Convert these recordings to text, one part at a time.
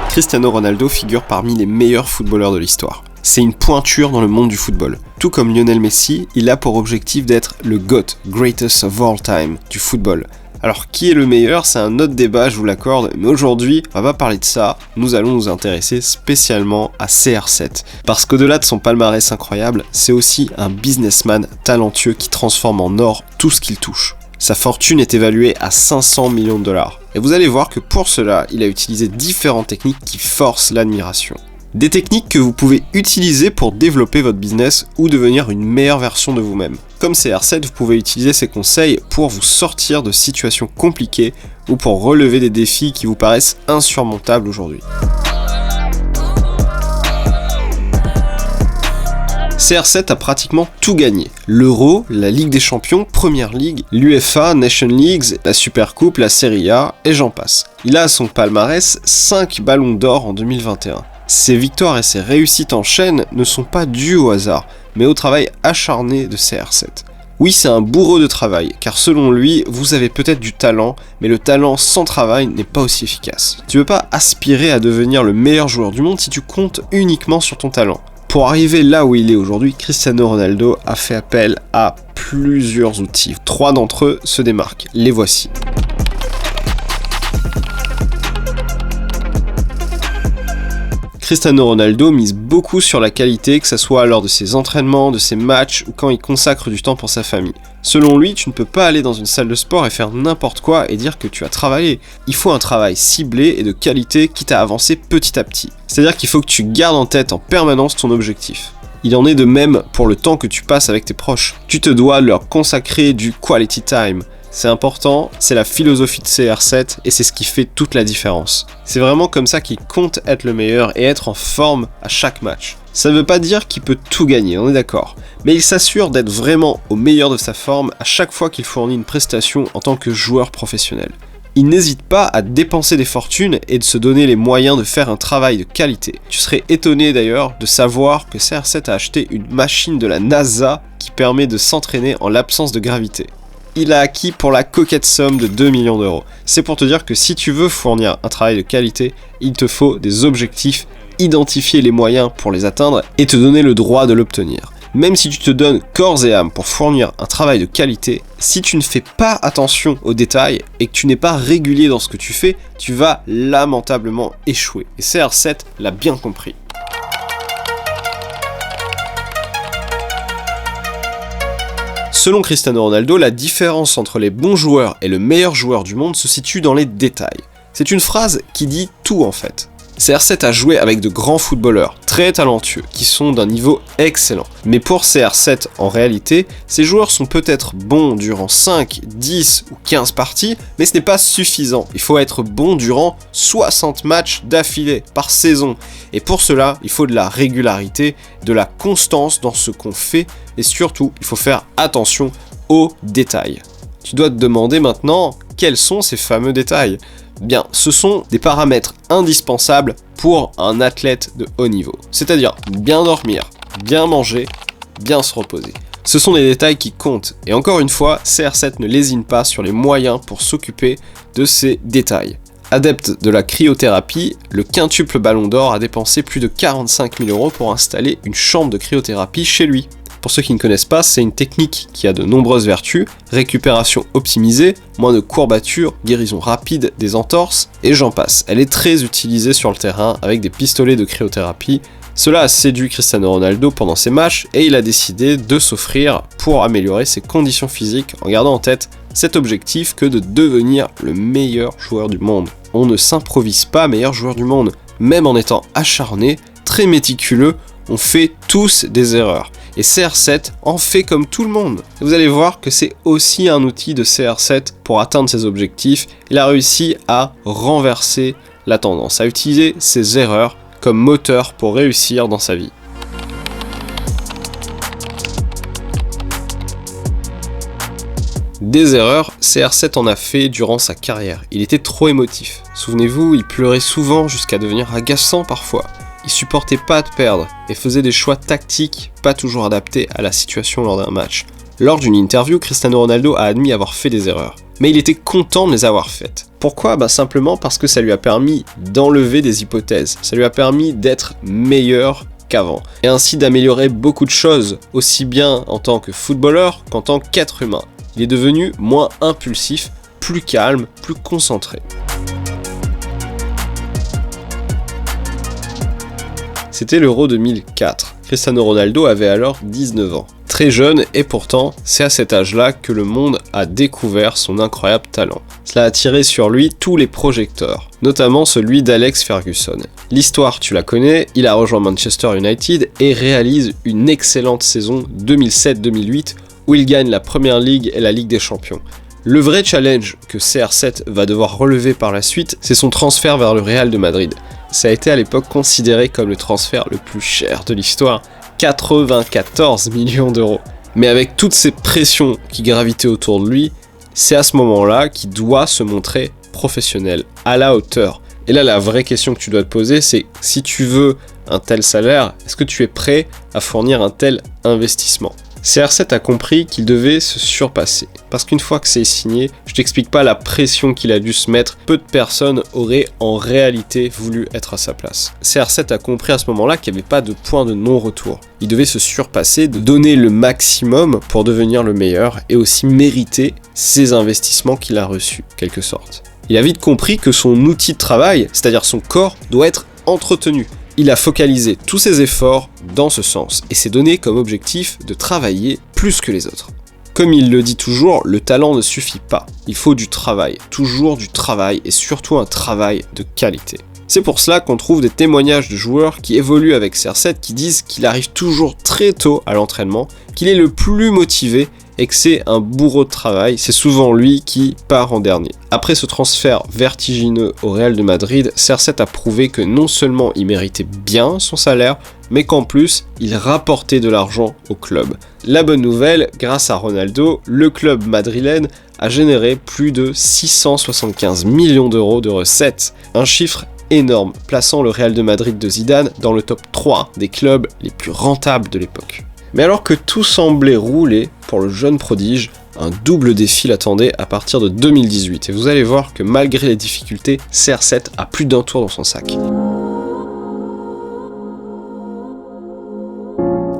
Cristiano Ronaldo figure parmi les meilleurs footballeurs de l'histoire. C'est une pointure dans le monde du football. Tout comme Lionel Messi, il a pour objectif d'être le GOAT, Greatest of All Time, du football. Alors qui est le meilleur, c'est un autre débat, je vous l'accorde, mais aujourd'hui, on va pas parler de ça, nous allons nous intéresser spécialement à CR7. Parce qu'au-delà de son palmarès incroyable, c'est aussi un businessman talentueux qui transforme en or tout ce qu'il touche. Sa fortune est évaluée à 500 millions de dollars. Et vous allez voir que pour cela, il a utilisé différentes techniques qui forcent l'admiration. Des techniques que vous pouvez utiliser pour développer votre business ou devenir une meilleure version de vous-même. Comme CR7, vous pouvez utiliser ces conseils pour vous sortir de situations compliquées ou pour relever des défis qui vous paraissent insurmontables aujourd'hui. CR7 a pratiquement tout gagné. L'Euro, la Ligue des Champions, Première Ligue, l'UEFA, Nation Leagues, la Super Coupe, la Serie A, et j'en passe. Il a à son palmarès 5 ballons d'or en 2021. Ses victoires et ses réussites en chaîne ne sont pas dues au hasard, mais au travail acharné de CR7. Oui, c'est un bourreau de travail, car selon lui, vous avez peut-être du talent, mais le talent sans travail n'est pas aussi efficace. Tu ne peux pas aspirer à devenir le meilleur joueur du monde si tu comptes uniquement sur ton talent. Pour arriver là où il est aujourd'hui, Cristiano Ronaldo a fait appel à plusieurs outils. 3 d'entre eux se démarquent. Les voici. Cristiano Ronaldo mise beaucoup sur la qualité, que ce soit lors de ses entraînements, de ses matchs ou quand il consacre du temps pour sa famille. Selon lui, tu ne peux pas aller dans une salle de sport et faire n'importe quoi et dire que tu as travaillé. Il faut un travail ciblé et de qualité quitte à avancer petit à petit. C'est-à-dire qu'il faut que tu gardes en tête en permanence ton objectif. Il en est de même pour le temps que tu passes avec tes proches. Tu te dois leur consacrer du quality time. C'est important, c'est la philosophie de CR7 et c'est ce qui fait toute la différence. C'est vraiment comme ça qu'il compte être le meilleur et être en forme à chaque match. Ça ne veut pas dire qu'il peut tout gagner, on est d'accord, mais il s'assure d'être vraiment au meilleur de sa forme à chaque fois qu'il fournit une prestation en tant que joueur professionnel. Il n'hésite pas à dépenser des fortunes et de se donner les moyens de faire un travail de qualité. Tu serais étonné d'ailleurs de savoir que CR7 a acheté une machine de la NASA qui permet de s'entraîner en l'absence de gravité. Il a acquis pour la coquette somme de 2 millions d'euros. C'est pour te dire que si tu veux fournir un travail de qualité, il te faut des objectifs, identifier les moyens pour les atteindre et te donner le droit de l'obtenir. Même si tu te donnes corps et âme pour fournir un travail de qualité, si tu ne fais pas attention aux détails et que tu n'es pas régulier dans ce que tu fais, tu vas lamentablement échouer. Et CR7 l'a bien compris. Selon Cristiano Ronaldo, la différence entre les bons joueurs et le meilleur joueur du monde se situe dans les détails. C'est une phrase qui dit tout en fait. CR7 a joué avec de grands footballeurs, très talentueux, qui sont d'un niveau excellent. Mais pour CR7, en réalité, ces joueurs sont peut-être bons durant 5, 10 ou 15 parties, mais ce n'est pas suffisant. Il faut être bon durant 60 matchs d'affilée par saison. Et pour cela, il faut de la régularité, de la constance dans ce qu'on fait, et surtout, il faut faire attention aux détails. Tu dois te demander maintenant, quels sont ces fameux détails ? Bien, ce sont des paramètres indispensables pour un athlète de haut niveau. C'est-à-dire bien dormir, bien manger, bien se reposer. Ce sont des détails qui comptent. Et encore une fois, CR7 ne lésine pas sur les moyens pour s'occuper de ces détails. Adepte de la cryothérapie, le quintuple ballon d'or a dépensé plus de 45 000 € pour installer une chambre de cryothérapie chez lui. Pour ceux qui ne connaissent pas, c'est une technique qui a de nombreuses vertus, récupération optimisée, moins de courbatures, guérison rapide des entorses, et j'en passe. Elle est très utilisée sur le terrain avec des pistolets de cryothérapie. Cela a séduit Cristiano Ronaldo pendant ses matchs et il a décidé de s'offrir pour améliorer ses conditions physiques en gardant en tête cet objectif que de devenir le meilleur joueur du monde. On ne s'improvise pas meilleur joueur du monde, même en étant acharné, très méticuleux, on fait tous des erreurs. Et CR7 en fait comme tout le monde. Et vous allez voir que c'est aussi un outil de CR7 pour atteindre ses objectifs. Il a réussi à renverser la tendance, à utiliser ses erreurs comme moteur pour réussir dans sa vie. Des erreurs, CR7 en a fait durant sa carrière. Il était trop émotif. Souvenez-vous, il pleurait souvent jusqu'à devenir agaçant parfois. il supportait pas de perdre et faisait des choix tactiques pas toujours adaptés à la situation lors d'un match. Lors d'une interview, Cristiano Ronaldo a admis avoir fait des erreurs, mais il était content de les avoir faites. Pourquoi ? Simplement parce que ça lui a permis d'enlever des hypothèses, ça lui a permis d'être meilleur qu'avant, et ainsi d'améliorer beaucoup de choses, aussi bien en tant que footballeur qu'en tant qu'être humain. Il est devenu moins impulsif, plus calme, plus concentré. C'était l'Euro 2004. Cristiano Ronaldo avait alors 19 ans. Très jeune, et pourtant, c'est à cet âge-là que le monde a découvert son incroyable talent. Cela a attiré sur lui tous les projecteurs, notamment celui d'Alex Ferguson. L'histoire, tu la connais, il a rejoint Manchester United et réalise une excellente saison 2007-2008 où il gagne la Premier League et la Ligue des Champions. Le vrai challenge que CR7 va devoir relever par la suite, c'est son transfert vers le Real de Madrid. Ça a été à l'époque considéré comme le transfert le plus cher de l'histoire, 94 millions d'euros. Mais avec toutes ces pressions qui gravitaient autour de lui, c'est à ce moment-là qu'il doit se montrer professionnel, à la hauteur. Et là, la vraie question que tu dois te poser, c'est si tu veux un tel salaire, est-ce que tu es prêt à fournir un tel investissement ? CR7 a compris qu'il devait se surpasser. Parce qu'une fois que c'est signé, je t'explique pas la pression qu'il a dû se mettre, peu de personnes auraient en réalité voulu être à sa place. CR7 a compris à ce moment-là qu'il n'y avait pas de point de non-retour. Il devait se surpasser, de donner le maximum pour devenir le meilleur et aussi mériter ses investissements qu'il a reçus, quelque sorte. Il a vite compris que son outil de travail, c'est-à-dire son corps, doit être entretenu. Il a focalisé tous ses efforts dans ce sens et s'est donné comme objectif de travailler plus que les autres. Comme il le dit toujours, le talent ne suffit pas, il faut du travail, toujours du travail et surtout un travail de qualité. C'est pour cela qu'on trouve des témoignages de joueurs qui évoluent avec CR7 qui disent qu'il arrive toujours très tôt à l'entraînement, qu'il est le plus motivé et que c'est un bourreau de travail, c'est souvent lui qui part en dernier. Après ce transfert vertigineux au Real de Madrid, CR7 a prouvé que non seulement il méritait bien son salaire, mais qu'en plus, il rapportait de l'argent au club. La bonne nouvelle, grâce à Ronaldo, le club madrilène a généré plus de 675 millions d'euros de recettes, un chiffre énorme, plaçant le Real de Madrid de Zidane dans le top 3 des clubs les plus rentables de l'époque. Mais alors que tout semblait rouler pour le jeune prodige, un double défi l'attendait à partir de 2018, et vous allez voir que malgré les difficultés, CR7 a plus d'un tour dans son sac.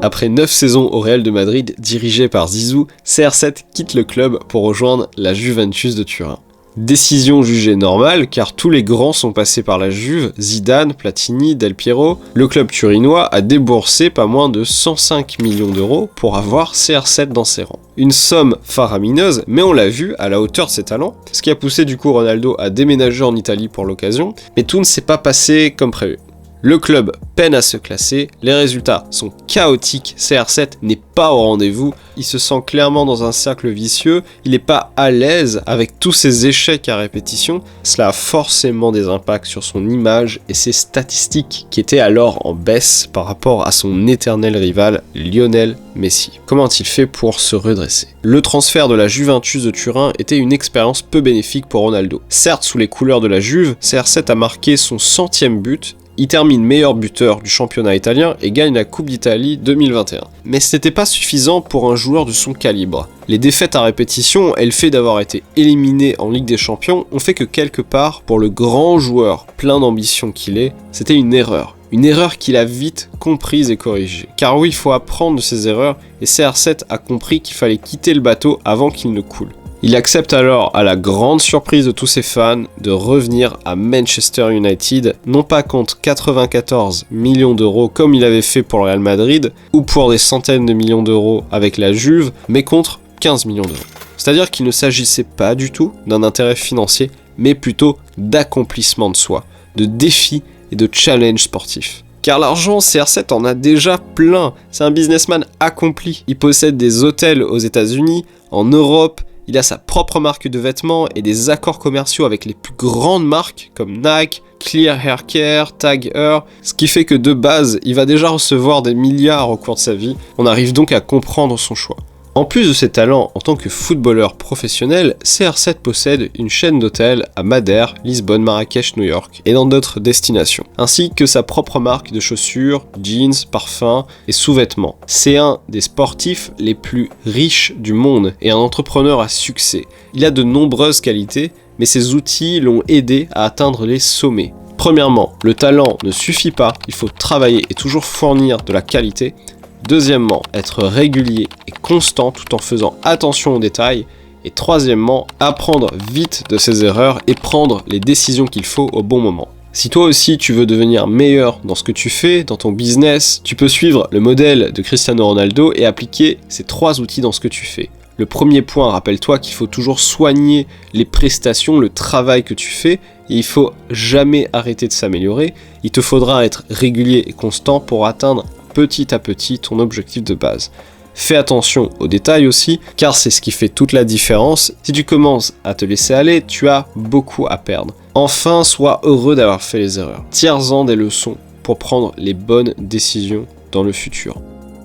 Après 9 saisons au Real de Madrid, dirigé par Zizou, CR7 quitte le club pour rejoindre la Juventus de Turin. Décision jugée normale car tous les grands sont passés par la Juve, Zidane, Platini, Del Piero. Le club turinois a déboursé pas moins de 105 millions d'euros pour avoir CR7 dans ses rangs. Une somme faramineuse, mais on l'a vu à la hauteur de ses talents, ce qui a poussé du coup Ronaldo à déménager en Italie pour l'occasion, mais tout ne s'est pas passé comme prévu. Le club peine à se classer, les résultats sont chaotiques, CR7 n'est pas au rendez-vous, il se sent clairement dans un cercle vicieux, il n'est pas à l'aise avec tous ces échecs à répétition, cela a forcément des impacts sur son image et ses statistiques qui étaient alors en baisse par rapport à son éternel rival Lionel Messi. Comment a-t-il fait pour se redresser ? Le transfert de la Juventus de Turin était une expérience peu bénéfique pour Ronaldo. Certes, sous les couleurs de la Juve, CR7 a marqué son 100e but. Il termine meilleur buteur du championnat italien et gagne la Coupe d'Italie 2021. Mais ce n'était pas suffisant pour un joueur de son calibre. Les défaites à répétition et le fait d'avoir été éliminé en Ligue des Champions ont fait que quelque part, pour le grand joueur plein d'ambition qu'il est, c'était une erreur. Une erreur qu'il a vite comprise et corrigée. Car oui, il faut apprendre de ses erreurs et CR7 a compris qu'il fallait quitter le bateau avant qu'il ne coule. Il accepte alors, à la grande surprise de tous ses fans, de revenir à Manchester United, non pas contre 94 millions d'euros comme il avait fait pour le Real Madrid, ou pour des centaines de millions d'euros avec la Juve, mais contre 15 millions d'euros. C'est-à-dire qu'il ne s'agissait pas du tout d'un intérêt financier, mais plutôt d'accomplissement de soi, de défis et de challenge sportifs. Car l'argent, CR7 en a déjà plein, c'est un businessman accompli. Il possède des hôtels aux États-Unis, en Europe. Il a sa propre marque de vêtements et des accords commerciaux avec les plus grandes marques comme Nike, Clear Hair Care, Tag Heuer, ce qui fait que de base, il va déjà recevoir des milliards au cours de sa vie. On arrive donc à comprendre son choix. En plus de ses talents en tant que footballeur professionnel, CR7 possède une chaîne d'hôtels à Madère, Lisbonne, Marrakech, New York et dans d'autres destinations, ainsi que sa propre marque de chaussures, jeans, parfums et sous-vêtements. C'est un des sportifs les plus riches du monde et un entrepreneur à succès. Il a de nombreuses qualités, mais ses outils l'ont aidé à atteindre les sommets. Premièrement, le talent ne suffit pas, il faut travailler et toujours fournir de la qualité. Deuxièmement, être régulier et constant tout en faisant attention aux détails. Et troisièmement, apprendre vite de ses erreurs et prendre les décisions qu'il faut au bon moment. Si toi aussi tu veux devenir meilleur dans ce que tu fais, dans ton business, tu peux suivre le modèle de Cristiano Ronaldo et appliquer ces 3 outils dans ce que tu fais. Le premier point, rappelle-toi qu'il faut toujours soigner les prestations, le travail que tu fais, et il faut jamais arrêter de s'améliorer. Il te faudra être régulier et constant pour atteindre petit à petit ton objectif de base. Fais attention aux détails aussi, car c'est ce qui fait toute la différence. Si tu commences à te laisser aller, tu as beaucoup à perdre. Enfin, sois heureux d'avoir fait les erreurs. Tire-en des leçons pour prendre les bonnes décisions dans le futur.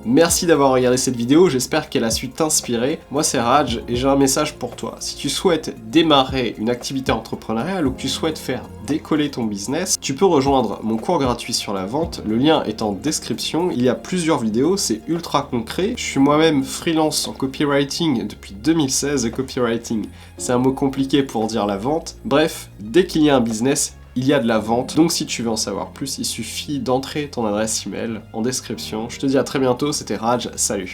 Merci d'avoir regardé cette vidéo, j'espère qu'elle a su t'inspirer. Moi c'est Raj et j'ai un message pour toi. Si tu souhaites démarrer une activité entrepreneuriale ou que tu souhaites faire décoller ton business, tu peux rejoindre mon cours gratuit sur la vente, le lien est en description. Il y a plusieurs vidéos, c'est ultra concret. Je suis moi-même freelance en copywriting depuis 2016 et copywriting, c'est un mot compliqué pour dire la vente. Bref, dès qu'il y a un business, il y a de la vente, donc si tu veux en savoir plus, il suffit d'entrer ton adresse email en description. Je te dis à très bientôt, c'était Raj, salut.